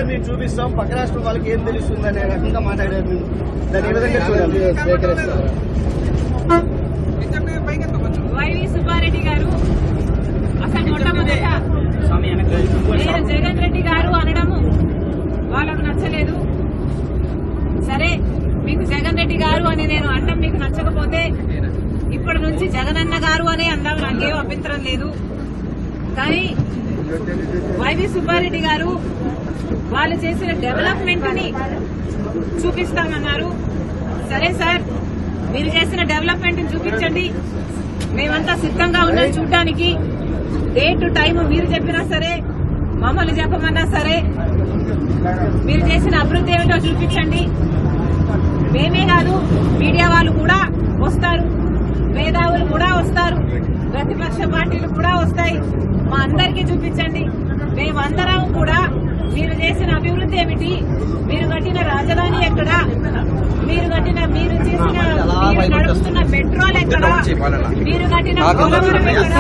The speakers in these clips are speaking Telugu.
మేము చూపిస్తాం పక్క రాష్ట్రం వాళ్ళకి ఏం తెలుస్తుంది అనే రకంగా మాట్లాడారు. దాని ఏ విధంగా చూడాలి? వైవి సుబ్బారెడ్డి గారు అసలు మొట్టమొదట నేను జగన్ రెడ్డి గారు అనడము వాళ్ళకు నచ్చలేదు. సరే, మీకు జగన్ రెడ్డి గారు అని నేను అనడం మీకు నచ్చకపోతే ఇప్పటి నుంచి జగనన్న గారు అనే అందాం, నాకేం అభ్యంతరం లేదు. కానీ వైవి సుబ్బారెడ్డి గారు వాళ్ళు చేసిన డెవలప్మెంట్ ని చూపిస్తామన్నారు. సరే సార్, మీరు చేసిన డెవలప్మెంట్ ని చూపించండి, మేమంతా సిద్ధంగా ఉన్నాం చూడడానికి. డేట్ టైం మీరు చెప్పినా సరే, మమ్మల్ని చెప్పమన్నా సరే, మీరు చేసిన అభివృద్ధి ఏమిటో చూపించండి. మేమే కాదు, మీడియా వాళ్ళు కూడా వస్తారు, మేధావులు కూడా వస్తారు, ప్రతిపక్ష పార్టీలు కూడా వస్తాయి. మా అందరికీ చూపించండి. మేమందరం కూడా మీరు చేసిన అభివృద్ధి ఏమిటి, మీరు కట్టిన రాజధాని ఎక్కడ, మీరు నడుపుతున్న మెట్రోలు ఎక్కడ, మీరు కట్టిన పోలవరం ఎక్కడ,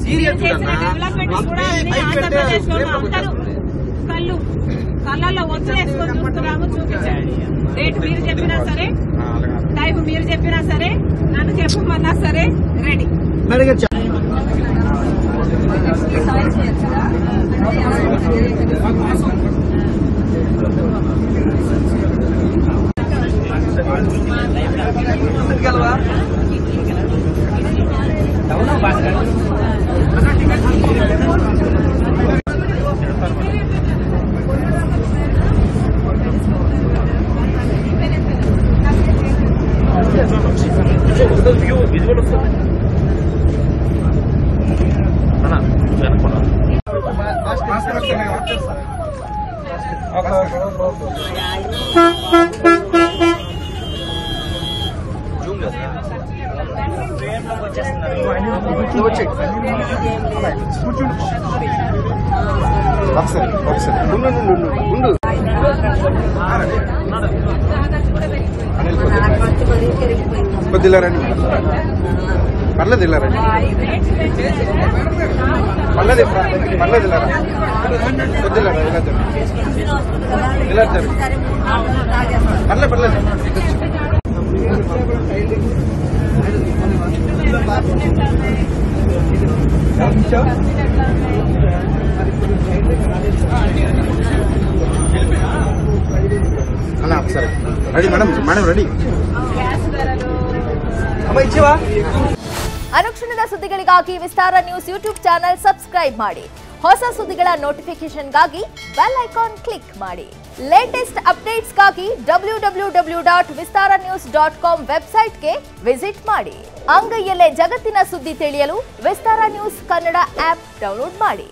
మీరు చేసిన డెవలప్మెంట్ కూడా ఆంధ్రప్రదేశ్ లో అందరూ కళ్ళల్లో ఒత్తులేసుకొని చూస్తున్నాము. చూపించండి. డేట్ మీరు చెప్పినా సరే, టైం మీరు చెప్పినా సరే, నన్ను చెప్పమన్నా సరే, రెడీ. కొద్దిగా రండి, పర్లేదు ఇలా రండి, పర్లేదు పర్లేదు ఇలా కొద్దిగా ఇలా పర్లేదు పర్లేదు. అలా ఒకసారి రెడీ మేడం రెడీ. ಅನುಕ್ಷಣದ ಸುದ್ದಿಗಳಿಗಾಗಿ ವಿಸ್ತಾರ ನ್ಯೂಸ್ ಯೂಟ್ಯೂಬ್ ಚಾನೆಲ್ ಸಬ್ಸ್ಕ್ರೈಬ್ ಮಾಡಿ. ಹೊಸ ಸುದ್ದಿಗಳ ನೋಟಿಫಿಕೇಶನ್ಗಾಗಿ ಬೆಲ್ ಐಕಾನ್ ಕ್ಲಿಕ್ ಮಾಡಿ. ಲೇಟೆಸ್ಟ್ ಅಪ್ಡೇಟ್ಸ್ಗಾಗಿ www.vistaranews.com ವೆಬ್ಸೈಟ್ಗೆ ವಿಸಿಟ್ ಮಾಡಿ. ಅಂಗೈಯಲ್ಲೇ ಜಗತ್ತಿನ ಸುದ್ದಿ ತಿಳಿಯಲು ವಿಸ್ತಾರ ನ್ಯೂಸ್ ಕನ್ನಡ ಆಪ್ ಡೌನ್ಲೋಡ್ ಮಾಡಿ.